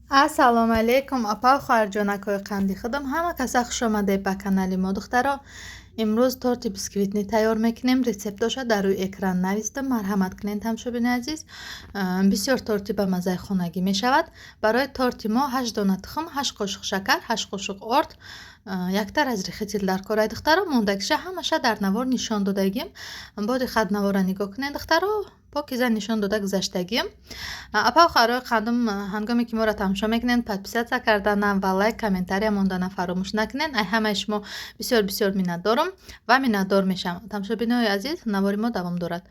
Ассалому алейкум, апа хоҳарҷонакҳои қанди худам, ҳама каса хуш омадед ба канали мо духтаро. Имрӯз торти бисквитни тайёр мекунем. Рецептоша дар рӯи экран навистам. Марҳамат кунед ҳамшобини азиз. Бисёр торти ба маззаи хонагӣ мешавад. Барои торти мо 8 дона тухм, 8 қошуқ шакар, 8 қошуқ орд, яктар аз рихи тил дар кораи духтаро мондагиша ҳамаша дар навор нишон додагим. Боди хат навора нигоҳ кунед духтаро, покиза нишон дода гузаштагим. Апа хоҳарои қандум, ҳангоме ки моро тамошо мекунед, подписатсия карданам ва лайк, комментария мондана фаромӯш накунед. Ай ҳамаи шумо бисёр миннатдорам ва миннатдор мешавам. Тамошобинои азиз, навори мо давом дорад.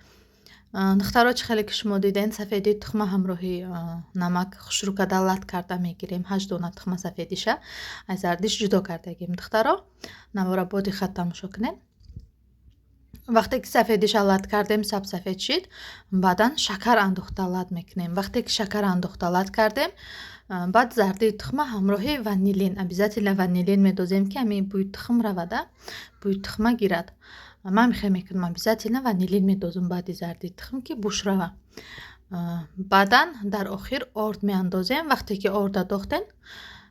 духтаро чӣ хеле ки шумо диден, сафедии тухма ҳамроҳи намак хушрӯ карда лат карда мегирем. 8 дона тухма сафедиша, аз зардиш ҷудо кардагим. духтаро навора боди хат тамошо кунед. вақте ки сафедиша лат кардем, сабсафед шид, баъдан шакар андохта лат мекунем. вақте ки шакар андохта лат кардем, баъд зардии тухма ҳамроҳи ванилин, обязательно ванилин медозем ки ҳамин бӯи тухм равада, бӯи тухма гирад. ман мехоҳам мекунам, обязательно ванилин медозам баъди зардии тухм ки буш рава. баъдан дар охир орд меандозем. вақте ки орда дохтен,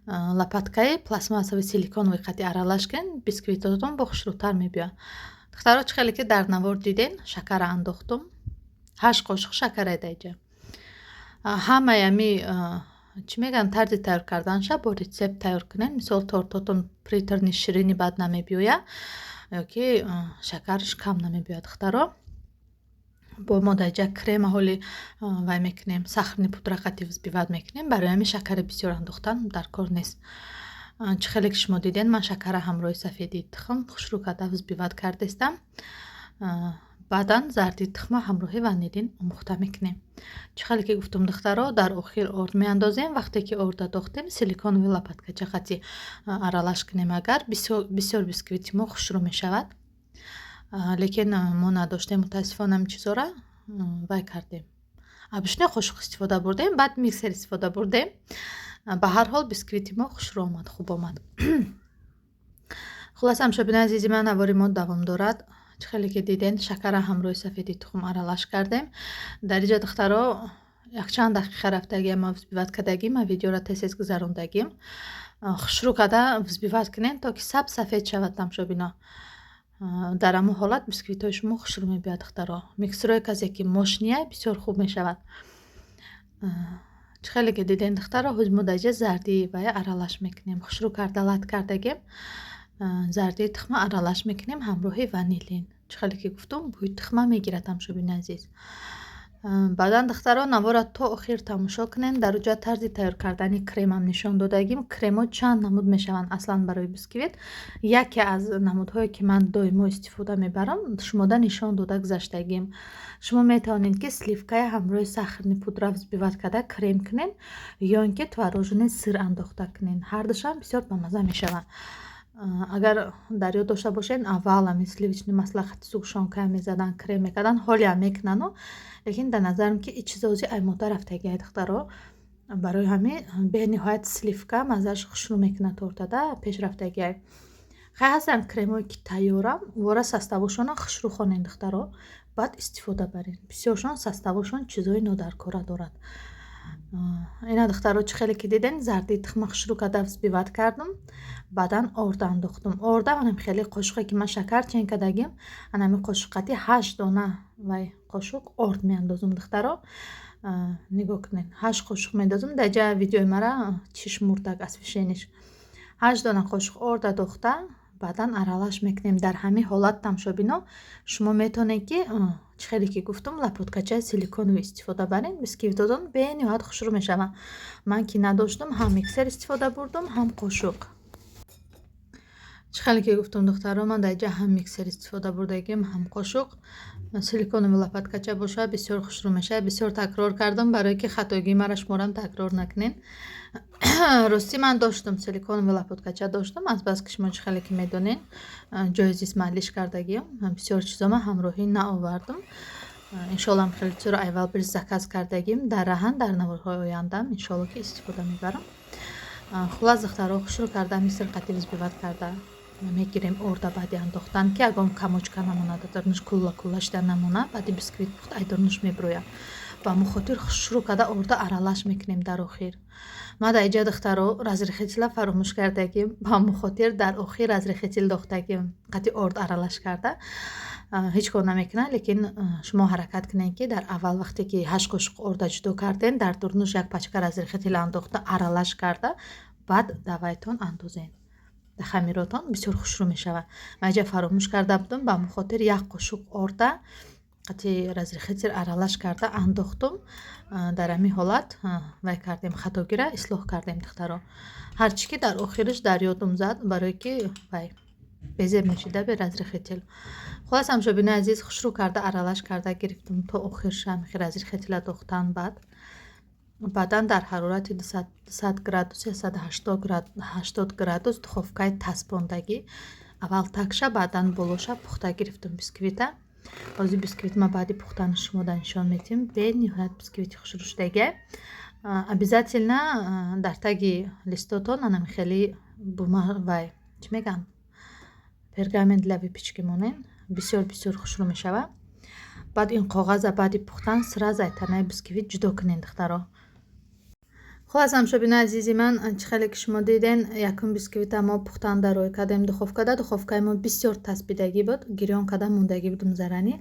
лопаткаи пластмассави силиконови қатъи аралаш кунед, бисквитотон бо хушрӯтар мебиёяд. духтаро чӣ хеле ки дар навор диден, шакара андохтум. 8 қошуқ шакара даиҷа. ҳамаи ами чӣ мегӯянд, тарзи тайёр карданша бо рецепт тайёр кунед. мисол тортотон приторни ширини бад намебиёяд ёки шакараш кам намебиёяд. духтаро бо мо даиҷа крем аҳоли вай мекунем, сахарни пудрақати взбиват мекунем. барои ҳамин шакари бисёр андохтан дар кор нест. чӣ хеле ки шумо диден, ман шакара ҳамроҳи сафедии тухм хушрӯ карда взбиват кардестам. баъдан зардии тухма ҳамроҳи ванилин омохта мекунем. чӣ хеле ки гуфтум духтаро, дар охир орд меандозем. вақте ки орда дохтем, силиконови лопаткача қатъи аралаш кунем. агар бисёр бисквити мо хушрӯ мешавад. лекин мо надоштем мутаассифона ин чизора, вай кардем. обычно қошуқ истифода бурдем, баъд миксер истифода бурдем. ба ҳар ҳол бисквити мо хушрӯ омад, хуб омад. хулоса ҳамшобини азизи ман, навори мо давом дорад. чӣ хеле ки диден, шакара ҳамроҳи сафеди тухм аралаш кардем. дар инҷа духтаро якчанд дақиқа рафтагим, ма взбиват кардагим, ма видеоро тез гузарондагим. хушрӯ карда взбиват кунед, то ки саб сафед шавад. тамошобино, дар ҳамон ҳолат бисквитҳои шумо хушрӯ мебиёяд. духтаро миксерои казе ки мошиния бисёр хуб мешавад. чӣ хеле ки диден духтаро, ҳоз мо дар инҷа зардии вай аралаш мекунем. хушрӯ карда лат кардагим, зардии тухма аралаш мекунем ҳамроҳи ванилин. чӣ хеле ки гуфтум, бӯи тухма мегирад. ҳамшобини азиз, баъдан духтаро навора то охир тамошо кунед. дар инҷа тарзи тайёр кардани кремам нишон додагим. кремо чанд намуд мешаванд аслан барои бисквит. яке аз намудҳое ки ман доимо истифода мебарам, шумода нишон дода гузаштагим. шумо метавонед ки сливкаи ҳамроҳи сахарни пудра взбиват карда крем кунед, ё ин ки творожени сир андохта кунед. ҳардушам бисёр бамаза мешаванд. агар дар ёд дошта бошед, аввал ами сливични маслахати зӯгшонкая мезадан, крем мекардан, ҳолиам мекунану, лекин дар назарам ки ин чизози аймота рафтагиҳай духтаро. барои ҳамин бениҳоят сливка маззааш хушрӯ мекунад тортада, пеш рафтагиҳай. хай ҳастанд кремое ки тайёрам, вора составошона хушрӯ хонед духтаро, баъд истифода баред. бисёршон составошон чизои нодаркора дорад. ина духтаро чӣ хеле ки диден, зардии тухма хушрӯ карда взбиват кардам. баъдан орда андохтам. орда анам хеле қошуқе ки ман шакар чен кардагим, анами қошуқати 8 дона вай қошуқ орд меандозам духтаро. нигоҳ кунед, 8 қошуқ медозам. дар инҷа видеои мара чишмуртак освешениш. 8 дона қошуқ орда дохта, баъдан аралаш мекунем. дар ҳамин ҳолат тамошобино, шумо метавонед ки чӣ хеле ки гуфтум, лопаткачаи силиконови истифода баред. бисквитотон бениҳоят хушрӯ мешаванд. ман ки надоштам, ҳам миксер истифода бурдам, ҳам қошуқ. чӣ хеле ки гуфтум духтаро, ман дар инҷа ҳам миксер истифода бурдагим, ҳам қошуқ. силиконови лопаткача бошад, бисёр хушрӯ мешавад. бисёр такрор кардам, барое ки хатоигии маро шуморам такрор накунед. рости ман доштам, силиконови лопаткача доштам. азбаски шумо чӣ хеле ки медонед, ҷоизист маълиш кардагиам. бисёр чизома ҳамроҳӣ наовардам. иншолло хеле чизоро аввал бир заказ кардагим. дар раҳан дар наворҳои ояндам иншолло ки истифода мебарам. хулас духтаро, хушрӯ карда мисл қатъи взбиват карда мегирем. орда баъди андохтан ки ягон камочка намонад, айдорнуш кулла шида намонад, баъди бисквит пухт айдорнуш мебирояд. ба мухотир шурӯъ карда орда аралаш мекунем дар охир. ма дар иҷа духтаро разрехетила фаромӯш кардагим, ба мухотир дар охир разрехетил дохтагим қати орд аралаш карда ҳеҷ кор намекунад, лекин шумо ҳаракат кунед ки дар аввал вақте ки 8 қошуқ орда ҷудо карден, дар дурнуш як пачка разрехетил андохта аралаш карда баъд давайтон андозен. Хамиротон бисёр хушрӯ мешавад. Ма иҷа фаромӯш карда будам, ба мухотир як қошуқ орда қати разрехетил аралаш карда андохтум. дар ҳамин ҳолат вай кардем, хатогира ислоҳ кардем духтаро. ҳарчи ки дар охириш дар ёдум зад, барое ки вай безеб мешида бе разрехетил. Хулас ҳамшобини азиз, хушрӯъ карда аралаш карда гирифтум то охирша разрехетила дохтан. баъдан дар ҳарорати 200 градус я 180 градус духовкаи таспондагӣ аввал такша, баъдан болоша пухта гирифтум бисквита. ҳозир бисквит ма баъди пухтани шумода нишон медиҳем. бениҳоят бисквити хушрӯшдага. обязательно дар таги листотон анами хеле вай чӣ мегӯянд, пергамент для выпечки монен бисёр хушрӯъ мешавад. баъд ин коғаза баъди пухтан сразу айтанаи бисквит ҷудо кунед духтаро. хулас ҳамшобини азизи ман, чӣ хеле ки шумо диден, якум бисквита мо пухтан дарои кардем духовкада. Духовкаи мо бисёр таспидагӣ буд, гирён када мондагӣ будум заранӣ.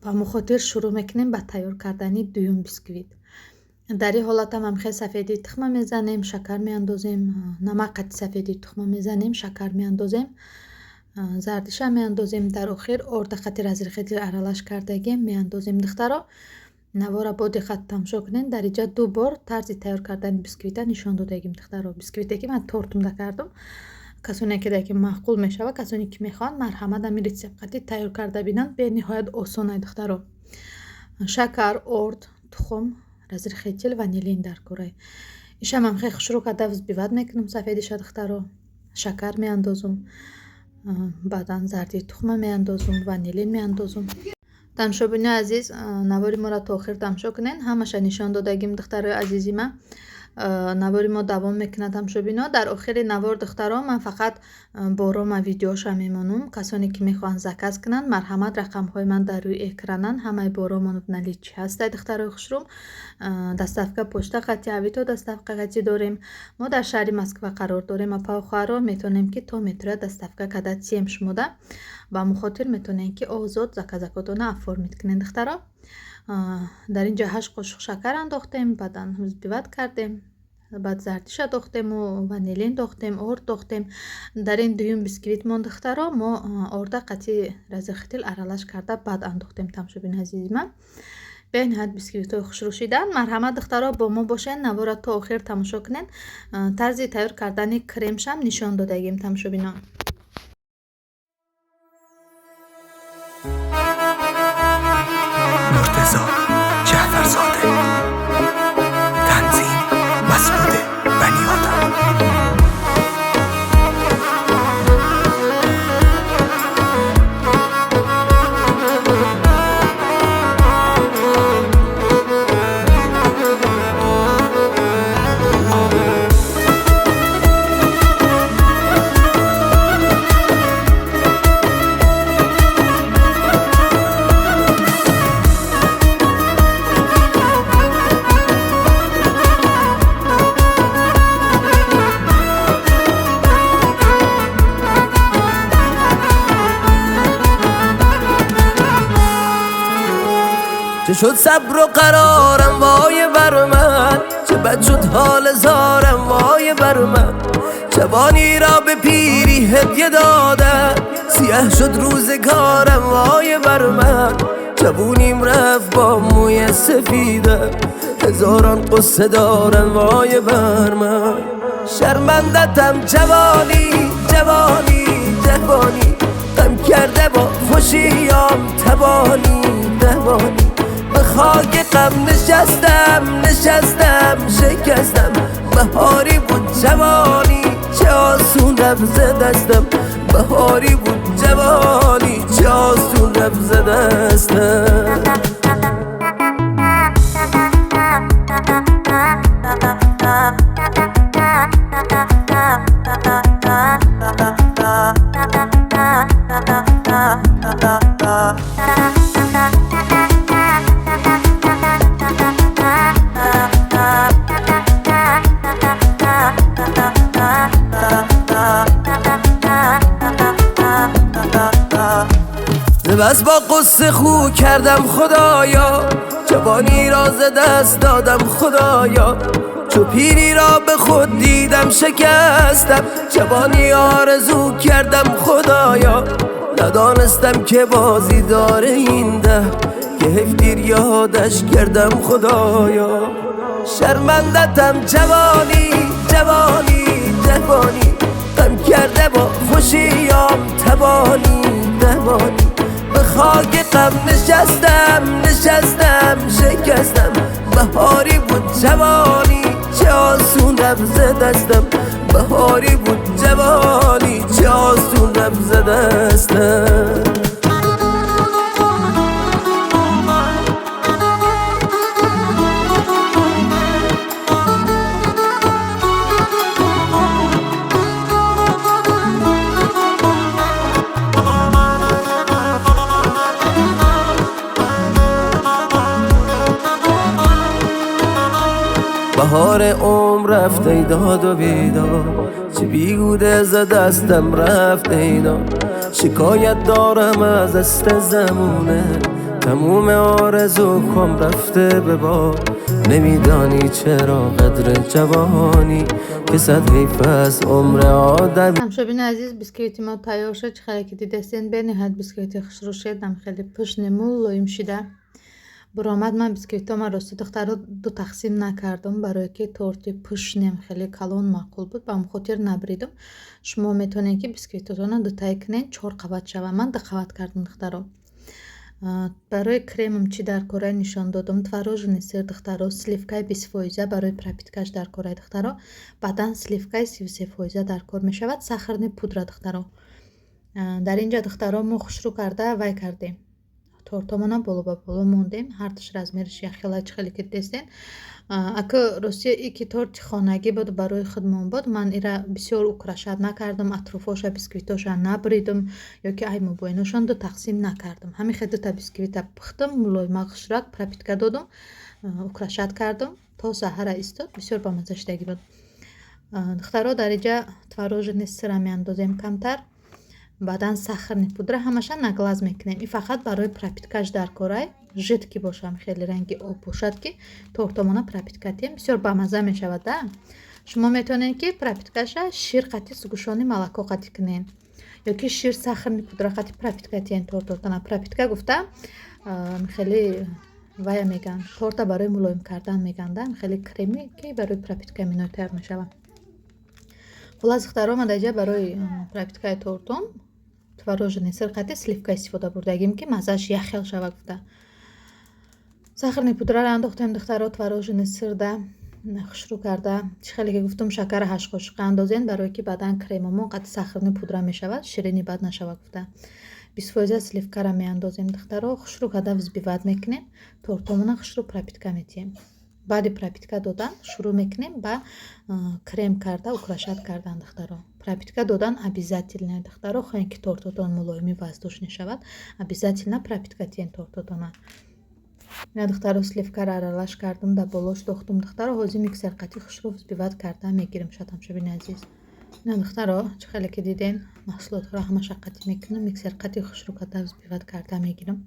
ба мухотир шурӯъ мекунем ба тайёр кардани дуюм бисквит. дар ин ҳолатам ҳамхел сафедии тухма мезанем, шакар меандозем, намак қати сафедии тухма мезанем, шакар меандозем, зардиша меандозем. дар охир орда қати разрехетил аралаш кардагӣ меандозем духтаро. навора бо диққат тамошо кунед. дар иҷа 2 бор тарзи тайёр кардани бисквита нишон додагим духтаро. бисквите ки ман тортумда кардам. касоне ки даки маъқул мешавад, касоне ки мехоҳанд марҳамат ами рецепт қати тайёр карда бинанд, бениҳоят осон ай духтаро. шакар, орд, тухм, разрехетил, ванилин дар кора. ишам ҳам хеле хушрӯъ карда взбиват мекунам сафедиша духтаро. шакар меандозум, баъдан зарди тухма меандозум, ванилин меандозум. тамошобини азиз, навори моро то охир тамошо кунед. ҳамаша нишон додагим духтарои азизи ман. навори мо давом мекунад тамошобино. дар охири навор духтаро ман фақат борома видеоша мемонам. касоне ки мехоҳанд заказ кунанд, марҳамат рақамҳои ман дар рӯи экранан. ҳамаи боромон наличӣ ҳастай духтарои хушрӯъ. доставка почта қати, авито доставка қати дорем. мо дар шаҳри Москва қарор дорем. апа хоҳаро метонем ки то метра доставка када тем шумода. ба мухотир метонем ки озод заказакотона оформит кунед духтаро. дар инҷа 8 қошуқ шакар андохтем, баъдан взбиват кардем, баъд зардиша дохтему, ванилин дохтем, орд дохтем. дар ин дуюм бисквит мон духтаро мо орда қати разрехетил аралаш карда баъд андохтем тамошобини азизи ман. бениҳоят бисквитҳои хушрӯшидан. марҳамат духтаро бо мо бошед, навора то охир тамошо кунед. тарзи тайёр кардани кремшам нишон додагим тамошобинон. مرتضی جعفرزاده تنظیم مسعود بنی‌آدم. چه شد صبر و قرارم وای بر من، چه بد شد حال زارم وای بر من. جوانی را به پیری هدیه دادم، سیاه شد روزگارم وای بر من. جوونیم رفت با موی سفیدم، هزاران قصه دارم وای بر من. شرمندتم جوانی جوانی جوانی، غم کرده با خوشیام تبانی تبانی. به خاک غم نشستم شکستم، بهاری بود جوانی چه آسون رفت ز دستم. بهاری بود جوانی چه آسون رفت ز دستم. چه بس با قصه خو کردم خدایا، جوانی را ز دست دادم خدایا. چو پیری را به خود دیدم شکستم، جوانی آرزو کردم خدایا. ندانستم که بازی داره این ده، که حیف دیر یادش کردم خدایا. شرمندتم جوانی جوانی جوانی، غم کرده با خوشیام تبانی تبانی. به خاک غم نشستم شکستم، بهاری بود جوانی چه آسون رفت ز دستم. بهاری بود جوانی چه آسون رفت ز دستم. بهار عمر رفت ای داد و بیدار، چه بیهوده ز دستم رفت اینا. شکایت دارم از است زمونه، تموم آرزوهام رفته به باد. نمیدانی چرا قدر جوانی، که صد حیف از عمر آدم. тамошобини азиз, бисквити мо тайёр шуд. Чӣ хеле ки дидестен бениҳоят бисквити хушрӯ шедам, хеле пӯшни мулоим шида буромад. Ман бисквитома рости духтаро ду тақсим накардам, барое ки торти пӯшнем хеле калон маъқул буд, ба ҳамин хотир набридам. Шумо метавонед ки бисквитатона дутае кунед 4 қабат шава. Ман 2 қабат кардам духтаро. барои кремам чӣ дар кора нишон додам. творожный сир духтаро, сливкаи 20% барои пропиткаш дар кора духтаро, баъдан сливкаи 33% дар кор мешавад. сахарни пудра духтаро. дар ин ҷо духтаро мо хушрӯ карда вай кардем. тортомона боло ба боло мондем. ҳарташ размериш яхела чӣ хеле ки дидестен. ака рости и ки торти хонагӣ буд, барои худмон буд. ман ира бисёр украшат накардам, атрофоша бисквитоша набридам ё ки ай мобоиношон ду тақсим накардам. ҳамин хел дута бисквита пухтам, мулоима хушрак пропитка додам, украшат кардам то саҳара истод. бисёр бамаза шидагӣ буд. духтаро дар инҷа творожный сира меандозем камтар, баъдан сахарни пудра ҳамаша наглаз мекунем. ин фақат барои пропиткаш дар корай, жидки бошам, хеле ранги об бошад ки тортомона пропиткатием бисёр бамаза мешавад. да шумо метавонед ки пропиткаша шир қати сугушони молоко қати кунен ё ки шир сахарни пудра қати пропиткатиен тортотона. пропитка гуфта хеле вая меган, торта барои мулоим кардан меган. да хеле креми ки барои пропитка минои тайёр мешавад. хулас духтаро, ман дар инҷа барои пропиткаи тортом творожный сир қати сливка истифода бурдагим ки маззаш яхел шава гуфта. сахарни пудраро андохтем духтаро, творожный сирда хушрӯ карда. чӣ хеле ки гуфтам шакари 8 қошиқа андозен, барое ки баъдан кремамон қати сахарни пудра мешавад, ширини бад нашава гуфта. 20% сливкара меандозем духтаро, хушрӯ карда взбиват мекунем. тортомона хушрӯ пропитка метиҳем. баъди пропитка додан шурӯъ мекунем ба крем карда, украшат кардан духтаро. пропитка додан обязательно духтаро, хоҳем ки тортотон мулоими воздушни мешавад, обязательно пропитка тиен тортотона. ина духтаро сливкаро аралаш кардам, да болош дохтум духтаро. ҳозир миксер қати хушрӯ взбиват карда мегирим. шуд тамошобини азиз, ина духтаро чӣ хеле ки диден маҳсулотҳоро ҳамаша қати мекунам, миксер қати хушрӯ карда взбиват карда мегирам.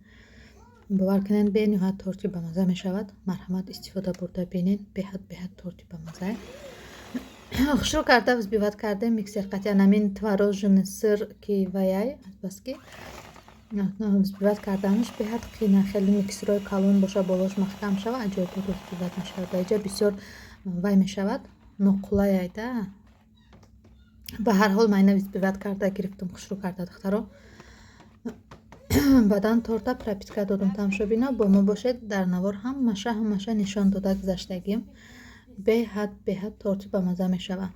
бовар кунед бениҳоят торти бамаза мешавад. марҳамат истифода бурда бинед, беҳад торти бамаза. хушрӯ карда взбиват кардем миксер қати анамин творожный сир ки ваяй баски взбиват карданаш беҳад қина, хеле миксирои калон боша, болош маҳкам шава, аҷоиб взбиват мешавад. дар инҷа бисёр вай мешавад, ноқулай айда. ба ҳар ҳол ман ина взбиват карда гирифтам хушрӯ карда духтаро. баъдан торта пропитка додам. тамошобино бо мо бошед. дар навор ҳамаша нишон дода гузаштагим. беҳад торти бамаза мешавад.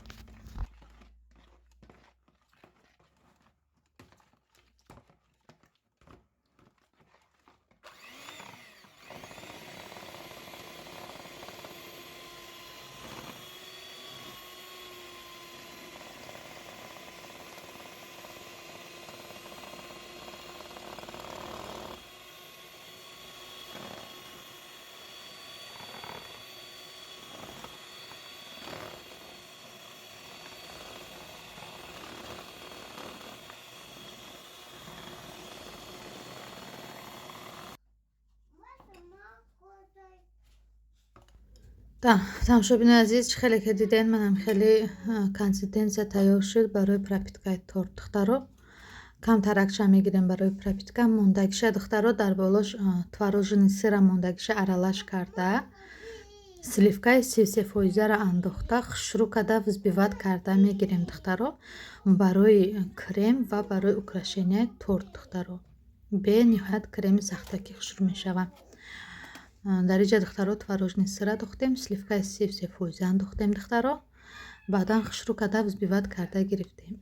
тамошобини азиз, чӣ хеле ки диден, манам хеле консистенсия тайёр шуд барои пропиткаи торт духтаро. камтаракша мегирем барои пропитка. Мондагиша духтаро дар болош творожени сира мондагиша аралаш карда, сливкаи 33%-ро андохта, хушрӯ карда, взбиват карда мегирем духтаро барои крем ва барои украшенияи торт духтаро. Бениҳоят креми сахтакӣ хушрӯ мешавад. Дар инҷа духтаро творожни сира дохтем, сливкаи 33% андохтем духтаро, баъдан хушрӯ карда, взбиват карда гирифтем.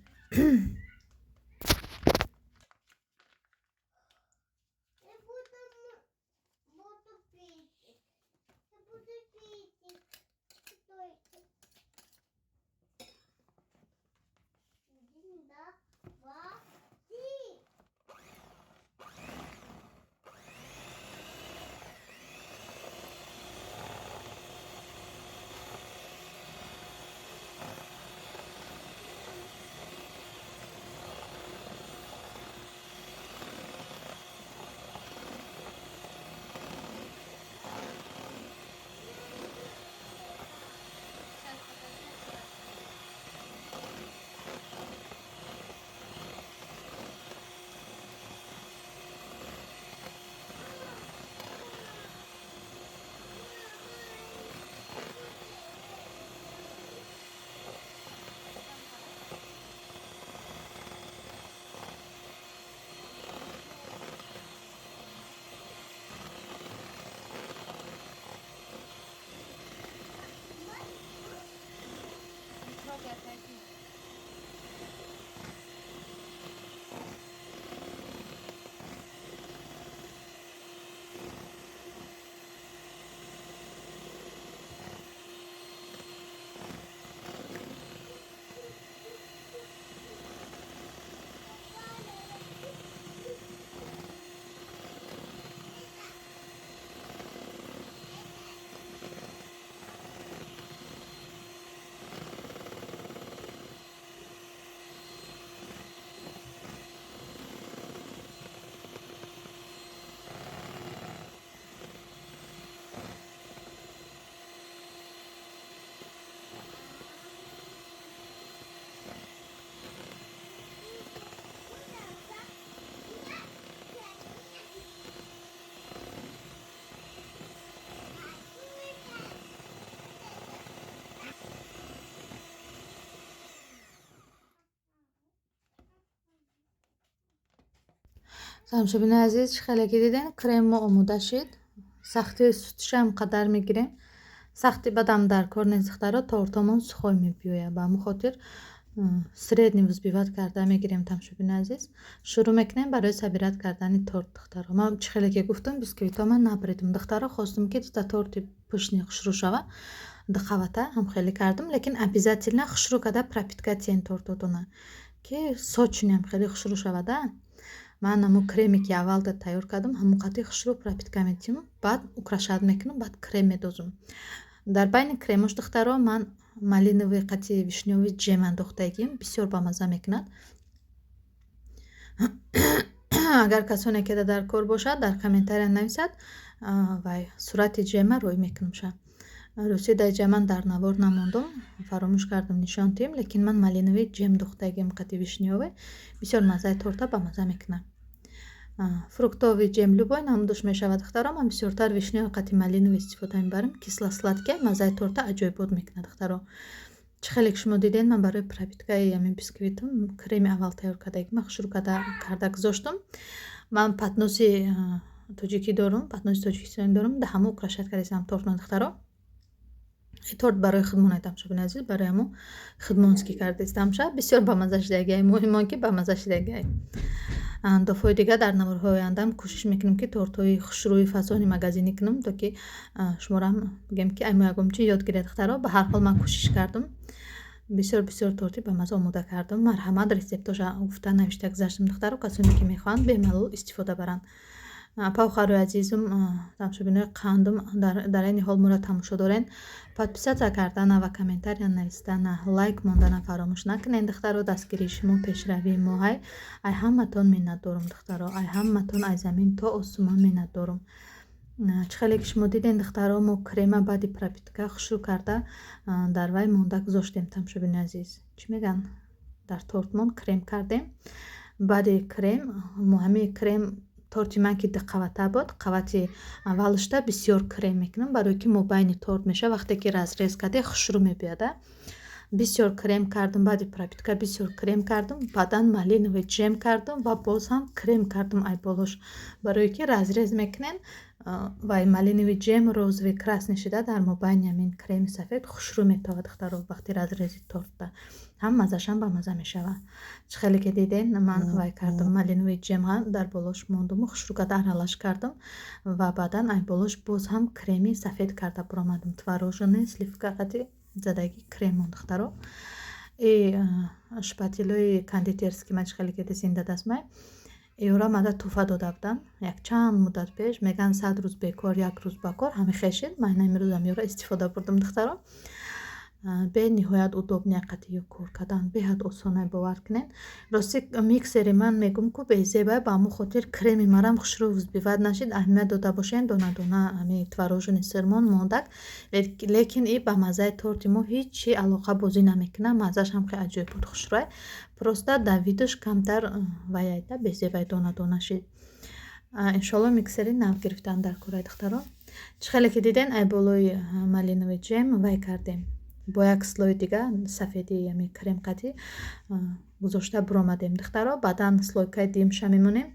тамошобини азиз, чӣ хеле ки диден, кремо омода шуд. Сахти сутишам қадар мегирем. Сахти бадам дар кор нест духтаро, тортамон сухой мебиёяд. Ба ҳамин хотир средни взбиват карда мегирем. тамошобини азиз, шурӯъ мекунем барои сабират кардани торт духтаро. Ман чӣ хеле ки гуфтам, бисквитома набридм духтаро. хостам ки та торти пӯшни хушрӯъ шава. Духовата ҳам хеле кардам, лекин обязательно хушрӯъ карда пропитка тиен тортотона ки сочуням хеле хушрӯъ шавада. Ман ҳамун креме ки аввал тайёр кардам, ҳамун қадри хушрӯъ пропитка метим, баъд украшат мекунам, баъд крем медозам. Дар байни кремош духтаро ман малиновый қати вишнёвый ҷем андохтагим, бисёр бамаза мекунад. Агар касоне ки дар кор бошад, дар комментария нависад, вай сурати ҷема рӯй мекунамша. Русидаи ҷеман дар навор намондам, фаромӯш кардам нишон тиҳам, лекин ман малиновый ҷем дохтагим қати вишнёвый, бисёр маззаи торта бамаза мекунад. фруктовый ҷем любой намудош мешавад духтаро. Ман бисёртар вишнёи қати малиновый истифода мебарам. кисло-сладкия маззаи торта аҷоибот мекунад духтаро. чӣ хеле ки шумо диден, ман барои пропиткаи ҳамин бисквитам креми аввал тайёр кардагим хушрӯъ карда гузоштам. Ман патноси тоҷикӣ дорам, патноси тоҷикистони дорам, да ҳамон украшат кардам тортно духтаро. торт барои хидмон тамошобини азиз, барои ҳамон хидмонски кардистам ша бисёр бамаза шудагай, муҳимон ки бамаза шудагай. дофҳои дигар дар наворҳои ояндам кӯшиш мекунам ки тортҳои хушрӯи фазони магазинӣ кунам, то ки шуморам бигем ки айму ягом чи ёд гиред духтаро. Ба ҳар ҳол ман кӯшиш кардам бисёр торти бамаза омода кардам. Марҳамат рецептоша гуфта навишта гузаштам духтаро. касоне ки мехоҳанд бемалол истифода баранд. павхарои азизам, тамошобинои қандам, дар айни ҳол моро тамошо дорен, подписатсия кардана ва комментария нависдана, лайк мондана фаромӯш накунед духтаро. дастгирии шумо пешравии мо ҳай. ай ҳаматон миннат дорам духтаро, ай ҳаматон, ай замин то осмон миннат дорам. чихеле ки шумо дидем духтаро, мо крема баъди пропитка хушрӯ карда дар вай монда гузоштем. Тамошобини азиз, чӣ мегӯянд, дар тортмон крем кардем. Баъди крем мо ҳамин крем торти ман ки ду қавата буд, қавати аввалашда бисёр крем мекунам, барои ки мобайни торт мешава, вақте ки разрез карде хушрӯ мебиёда. Бисёр крем кардам, баъди пропитка бисёр крем кардам, баъдан малиновый джем кардам ва боз ҳам крем кардам айболош, барое ки разрез мекунен вай малиновый джем розовый красный шуда дар мобайни ҳамин креми сафед хушрӯ метавад духтаро, вақти разрези торта ҳам маззашам ба мазза мешава. Чихеле ки диден ман вай кардам, малиновый джем ҳам дар болош мондаму хушрӯ карда аралаш кардам ва баъдан айболош боз ҳам креми сафед карда буромадам. Твороженый сливка қати задаги крем мон духтаро. Шпатилои кондитерский ман чихеле ки зинда дастмай эора мада туҳфа дода буданд якчанд муддат пеш, мегӯянд 100 рӯз бекор, 1 рӯз ба кор, ҳами хешид. Ман имрӯз амеора истифода бурдам духтаро. бениҳоят удобне қати кор кардан, беҳад осонай, бовар кунед. Рости миксери ман мегӯм ку безебай, ба ҳамон хотир креми марам хушрӯ взбивад нашид, аҳамият дода бошед дона дона ҳами твороженый сирмон мондак, лекин и ба маззаи торти мо ҳечи алоқа бозӣ намекунад. Маззаш ҳам хеле аҷоиб буд, хушрӯй, просто давидаш камтар ваяйда безебай дона дона шид. Иншолло миксери нав гирифтан дар кораи духтаро. Чихеле ки диден айболои малиновый джем вай кардем, бо як слои дига сафедии ями крем қати гузошта буромадем духтаро. Баъдан слойкаи димша мемонем.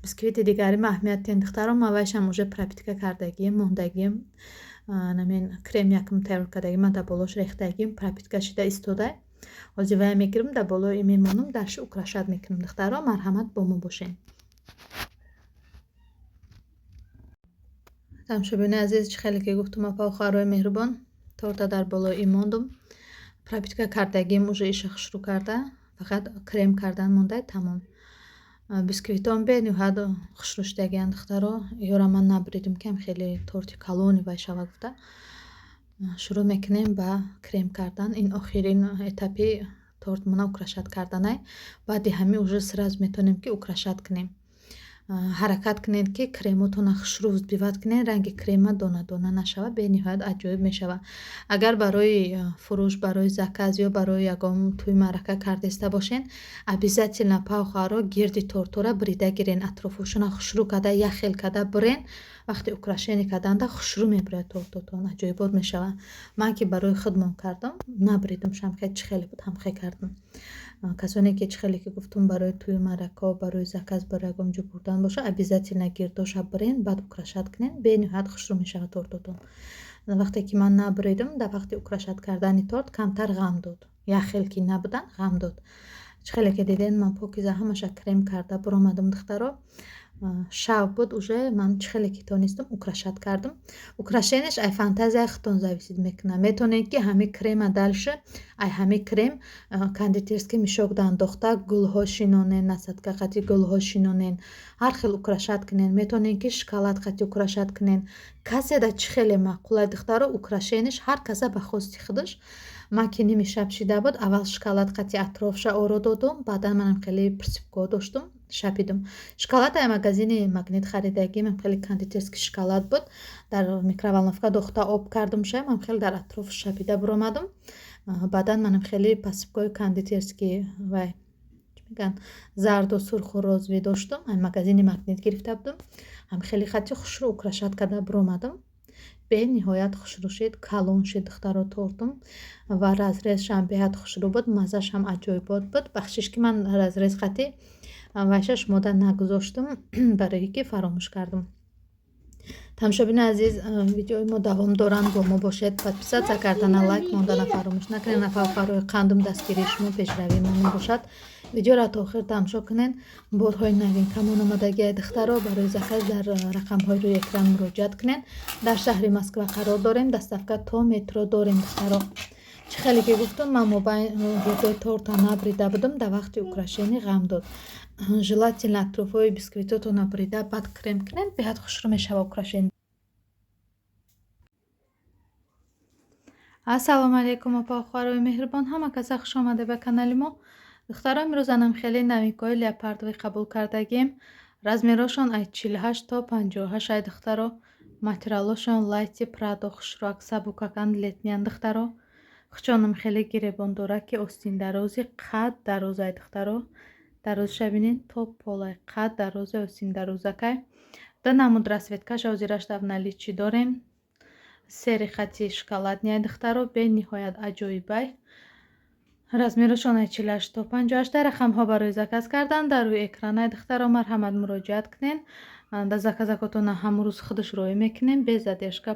Бисквити дигари ма аҳамият тен духтаро, ма вайшам уже пропитка кардагием, мондагием, намин крем якм тайёр кардагием, дар болош рехтагием, пропитка шида истодай. ҳозир вай мегирам, дар болои мемонам, дарши украшат мекунам духтаро. Марҳамат бо мо бошед. тамошобини азиз, чихеле ки гуфтам апа хоҳарои меҳрубон, торта дар болои мондум, пропитка кардагием уже иша хушрӯ карда, фақат крем кардан мондай, тамом. Бисквитон бениҳоят хушрӯ шудагиянд духтаро. эора ман набуридам ки хеле торти калони вай шава гуфта. Шурӯъ мекунем ба крем кардан. Ин охирин этапи тортмона украшат карданай. Баъди ҳамин уже сразу метавонем ки украшат кунем. ҳаракат кунед ки кремотона хушрӯ взбивад кунед, ранги крема дона дона нашава, бениҳоят аҷоиб мешава. Агар барои фурӯш, барои заказ ё барои ягон тӯй маърака кардаиста бошен, обязательно пав хоҳаро гирди тортора брида гирен, атрофашона хушрӯ карда, яхел карда бурен. Вақти украшение карданда хушрӯ мебурад тортотон, аҷоибот мешава. Ман ки барои худмон кардам, набуридам, шамхе чихеле буд, ҳамхе кардам. Касоне ки чихеле ки гуфтум барои тӯй маърака, барои заказ, барои ягон ҷо бурдан боша, обязательно гирдоша бурен, баъд украшат кунен, бениҳоят хушрӯ мешава тортотон. Вақте ки ман набуридам, дар вақти украшат кардани торт камтар ғам дод, яхел ки набудан ғам дод. Чихеле ки диден ман покиза ҳамаша крем карда буромадам духтаро. Шав буд уже, ман чихеле ки тонистам украшат кардам. Украшенеш ай фантазияи худтон зависид мекунад. Метавонед ки ҳамин крема дальше ай ҳамин крем кондитерский мешок даандохта гулҳо шинонен, насадка қати гулҳо шинонен, ҳар хел украшат кунен. Метавонед ки шоколад қати украшат кунен. Каседа чихеле маъқулай духтаро, украшенеш ҳар каса ба хости худаш. Ман ки ними шаб шида буд, аввал шоколад қати атрофша оро додум, баъдан манам хеле присипко доштум, шабидум. Шоколад ай магазини магнит харидагим, хеле кондитерский шоколад буд. Дар микроволновка дохта об кардам шай, ман хеле дар атроф шабида буромадам. Баъдан манам хеле пасипкои кондитерский вай мегӯянд зарду сурху розви доштум, ай магазини магнит гирифта будам. Ҳам хеле хати хушрӯ украшат карда буромадам. бениҳоят хушрӯ шид, калон шид духтаро тортум ва разрезшам беҳад хушрӯ буд, маззашам аҷоибот буд. Бахшиш ки ман разрез қати вайша шумода нагузоштум, барое ки фаромӯш кардам. тамошобини азиз, видеои мо давом доранд, бо мо бошед. Подписаться кардана, лайк мондана фаромӯш накунед. нафарои қандум дастгирии шумо пешравии мо мебошад. видеоро то охир тамошо кунед. борҳои новинкамон омадагиай духтаро, барои заказ дар рақамҳои рӯи экран муроҷиат кунед. дар шаҳри Москва қарор дорем, доставка то метро дорем духтаро. чихеле ки гуфтам, ман мобайн гирдои торта набрида будам, дар вақти украшение ғам дод. желательно атрофҳои бисквитотона брида баъд крем кунед, беҳад хушрӯ мешава украшение. ассалому алайкум апа хоҳарои меҳрубон, ҳама каса хуш омада ба канали мо. духтаро имрӯз анам хеле новинкаҳои леопардоӣ қабул кардагием. размерошон ай 48 то 58 ай духтаро. материалошон лайти прадо хушрак сабукакан летнян духтаро хучоным хеле гиребон дора ки остиндарози қад дарозай духтаро дароз шабинин то полай қад дарозе остиндарозакай да намуд расветкаш озирашдав наличи дорем сери хати шоколадняй духтаро бе ниҳоят аҷоибай размерашон 48 то 58 рақамҳо барои заказ кардан дар рӯи экранай духтаро марҳамат муроҷиат кунен да заказакотона ҳамон рӯз худаш роӣ мекунем без задержка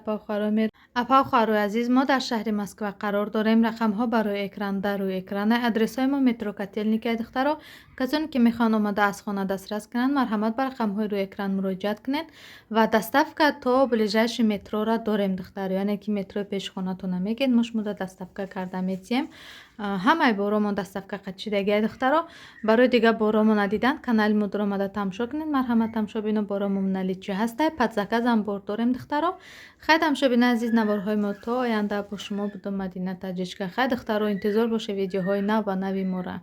апа хоҳарои азиз мо дар шаҳри Москва қарор дорем рақамҳо барои экран дар рӯи экрана адресҳои мо метро котельники духтаро касоне ки мехоҳанд омада аз хона дастрас кунанд марҳамат ба рақамҳои рӯи экран муроҷиат кунед ва доставка то ближайши метрора дорем духтаро яъне ки метрои пеши хонатона мегед мо шумода доставка карда метиҳем ҳамаи боромон доставка қатшидагиай духтаро барои дигар боромон надидан канали мудро омада тамошо кунед марҳамат тамошобино боромон наличи ҳастай падзаказам бор дорем духтаро хай тамошобини азиз наворҳои мо то оянда бо шумо будум Мадина Таҷичка хай духтаро интизор боше видеоҳои нав ва нави мора